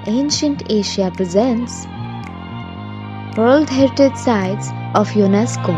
Ancient Asia presents World Heritage Sites of UNESCO.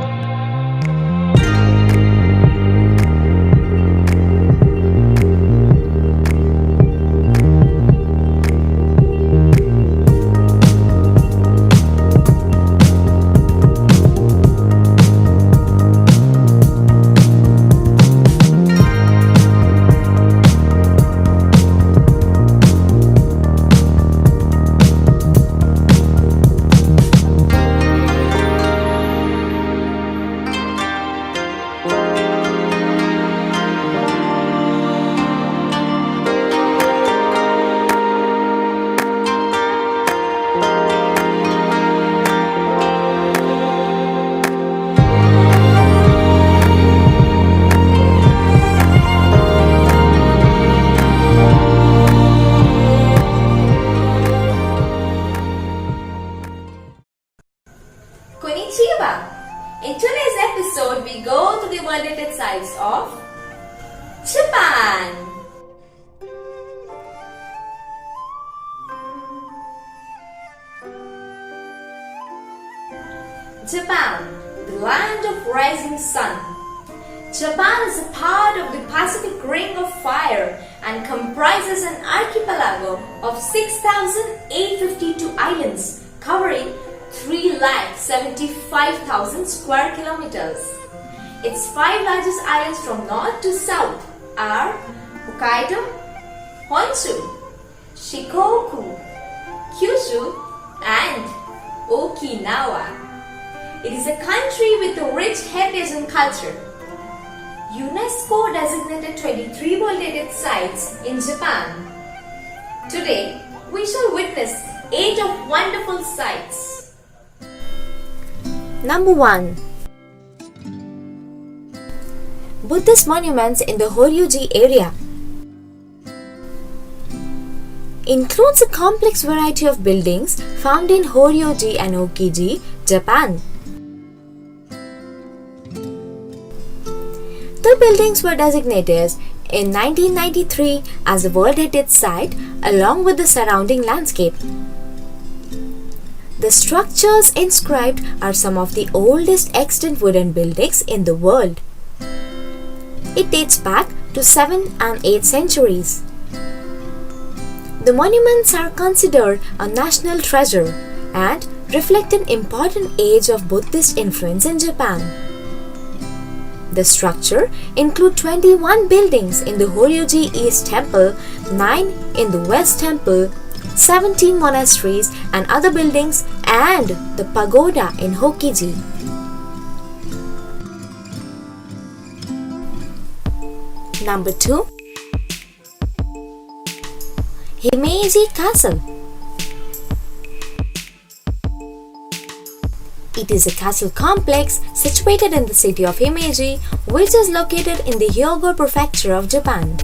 Konichiwa! In today's episode, we go to the World Heritage Sites of Japan. Japan, the land of rising sun. Japan is a part of the Pacific Ring of Fire and comprises an archipelago of 6,852 islands covering 3,75,000 square kilometers. Its five largest islands from north to south are Hokkaido, Honshu, Shikoku, Kyushu, and Okinawa. It is a country with a rich heritage and culture. UNESCO designated 23 World Heritage Sites in Japan. Today, we shall witness 8 of wonderful sites. Number 1. Buddhist monuments in the Horyuji area. Includes a complex variety of buildings found in Horyuji and Okiji, Japan. The buildings were designated in 1993 as a World Heritage Site along with the surrounding landscape. The structures inscribed are some of the oldest extant wooden buildings in the world. It dates back to 7th and 8th centuries. The monuments are considered a national treasure and reflect an important age of Buddhist influence in Japan. The structure includes 21 buildings in the Horyuji East Temple, 9 in the West Temple, 17 monasteries and other buildings, and the pagoda in Hokiji. Number 2. Himeji Castle. It is a castle complex situated in the city of Himeji, which is located in the Hyogo prefecture of Japan.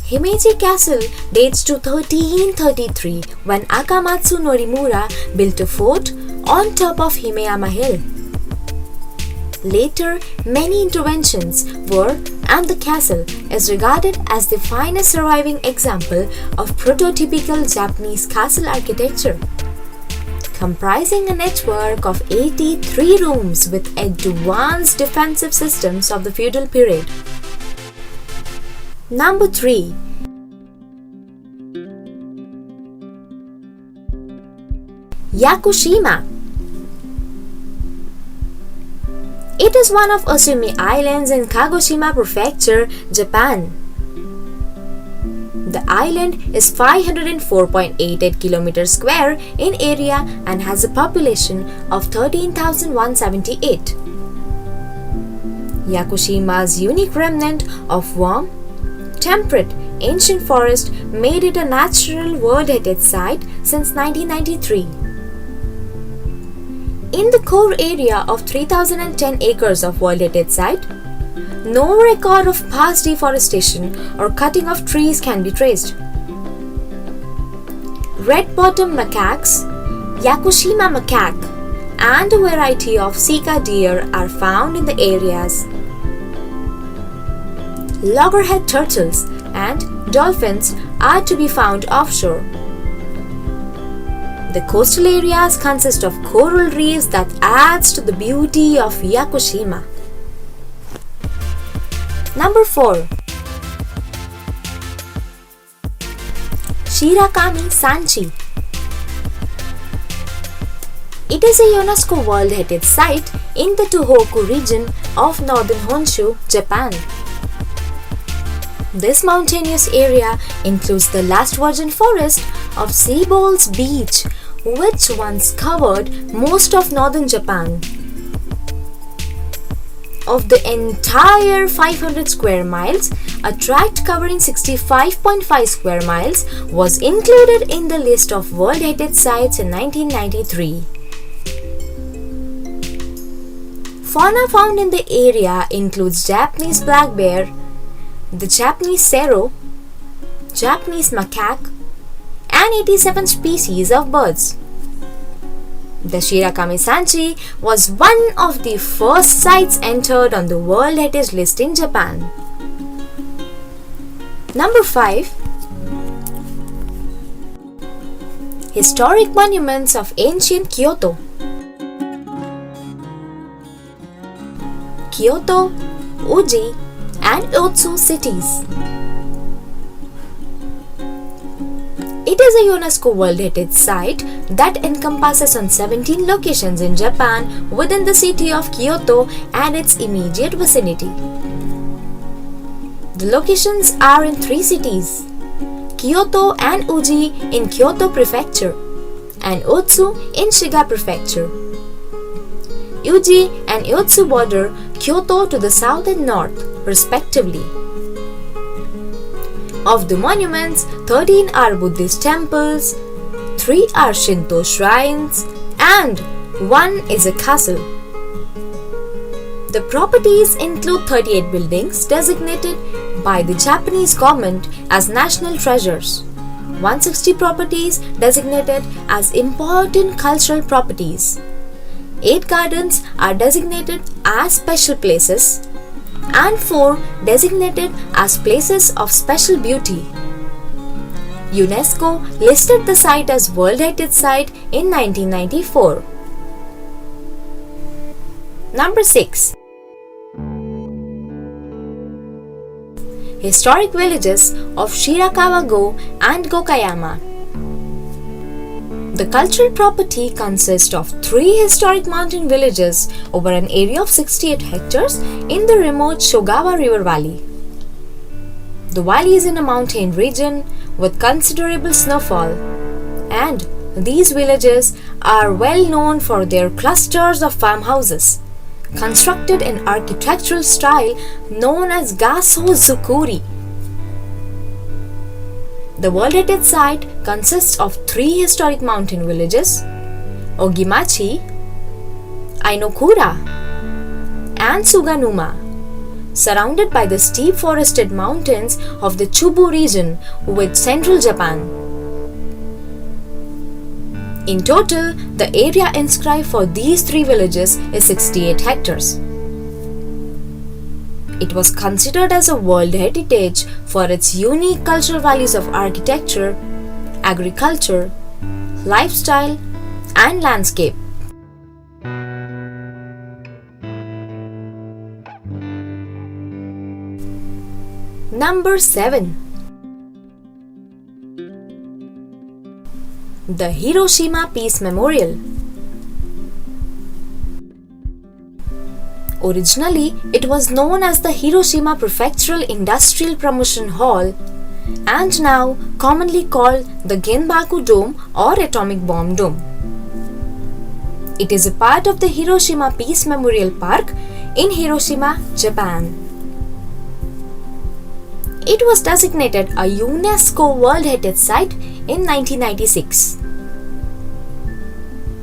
Himeji Castle dates to 1333 when Akamatsu Norimura built a fort on top of Himeyama Hill. Later, many interventions were, and the castle is regarded as the finest surviving example of prototypical Japanese castle architecture, comprising a network of 83 rooms with advanced defensive systems of the feudal period. Number 3. Yakushima. It is one of Osumi Islands in Kagoshima Prefecture, Japan. The island is 504.88 km square in area and has a population of 13,178. Yakushima's unique remnant of warm, temperate, ancient forest made it a natural World Heritage Site since 1993. In the core area of 3,010 acres of World Heritage Site, no record of past deforestation or cutting of trees can be traced. Red-bottom macaques, Yakushima macaque, and a variety of sika deer are found in the areas. Loggerhead turtles and dolphins are to be found offshore. The coastal areas consist of coral reefs that adds to the beauty of Yakushima. Number 4. Shirakami-Sanchi. It is a UNESCO World Heritage Site in the Tohoku region of northern Honshu, Japan. This mountainous area includes the last virgin forest of Seibol's Beach, which once covered most of northern Japan. Of the entire 500 square miles, a tract covering 65.5 square miles was included in the list of World Heritage Sites in 1993. Fauna found in the area includes Japanese black bear, the Japanese serow, Japanese macaque, and 87 species of birds. The Shirakami-Sanchi was one of the first sites entered on the World Heritage List in Japan. Number 5. Historic monuments of ancient Kyoto. Kyoto, Uji, and Otsu cities. It is a UNESCO World Heritage Site that encompasses on 17 locations in Japan within the city of Kyoto and its immediate vicinity. The locations are in 3 cities: Kyoto and Uji in Kyoto Prefecture and Otsu in Shiga Prefecture. Uji and Otsu border Kyoto to the south and north, respectively. Of the monuments, 13 are Buddhist temples, 3 are Shinto shrines, and 1 is a castle. The properties include 38 buildings designated by the Japanese government as national treasures, 160 properties designated as important cultural properties, 8 gardens are designated as special places, and 4 designated as places of special beauty. UNESCO listed the site as World Heritage Site in 1994. Number 6. Historic villages of Shirakawa-go and Gokayama. The cultural property consists of 3 historic mountain villages over an area of 68 hectares in the remote Shogawa River Valley. The valley is in a mountain region with considerable snowfall, and these villages are well known for their clusters of farmhouses, constructed in architectural style known as Gaso Zukuri. The World Heritage Site consists of 3 historic mountain villages: Ogimachi, Ainokura, and Suganuma, surrounded by the steep forested mountains of the Chubu region with central Japan. In total, the area inscribed for these 3 villages is 68 hectares. It was considered as a World Heritage for its unique cultural values of architecture, agriculture, lifestyle, and landscape. Number 7. The Hiroshima Peace Memorial. Originally, it was known as the Hiroshima Prefectural Industrial Promotion Hall and now commonly called the Genbaku Dome or Atomic Bomb Dome. It is a part of the Hiroshima Peace Memorial Park in Hiroshima, Japan. It was designated a UNESCO World Heritage Site in 1996.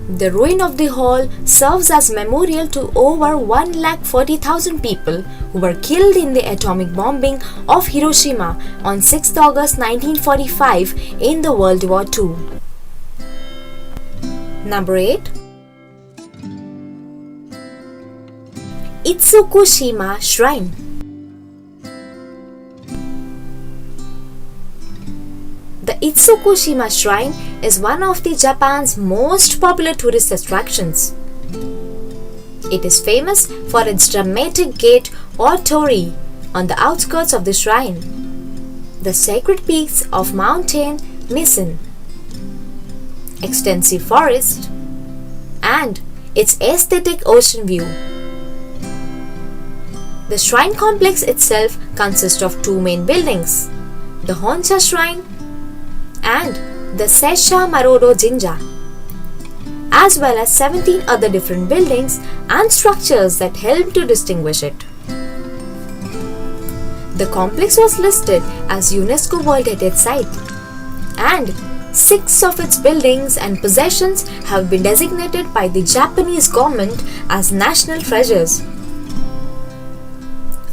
The ruin of the hall serves as memorial to over 140,000 people who were killed in the atomic bombing of Hiroshima on 6 August 1945 in the World War II. Number 8. Itsukushima Shrine. The Itsukushima Shrine is one of the Japan's most popular tourist attractions. It is famous for its dramatic gate or torii on the outskirts of the shrine, the sacred peaks of Mountain Misen, extensive forest, and its aesthetic ocean view. The shrine complex itself consists of two main buildings, the Honsha Shrine and the Seisha Marodo Jinja, as well as 17 other different buildings and structures that help to distinguish it. The complex was listed as UNESCO World Heritage Site, and 6 of its buildings and possessions have been designated by the Japanese government as national treasures.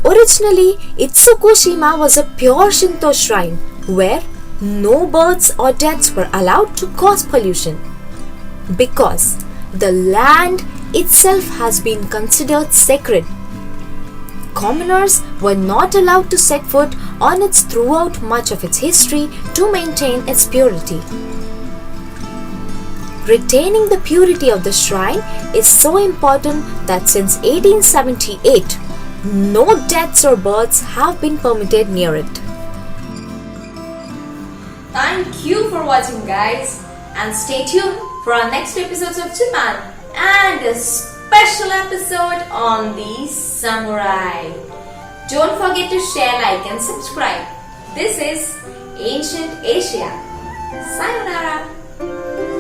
Originally, Itsukushima was a pure Shinto shrine where no births or deaths were allowed to cause pollution, because the land itself has been considered sacred. Commoners were not allowed to set foot on it throughout much of its history to maintain its purity. Retaining the purity of the shrine is so important that since 1878, no deaths or births have been permitted near it. Thank you for watching, guys, and stay tuned for our next episodes of Japan and a special episode on the samurai. Don't forget to share, like and subscribe. This is Ancient Asia. Sayonara.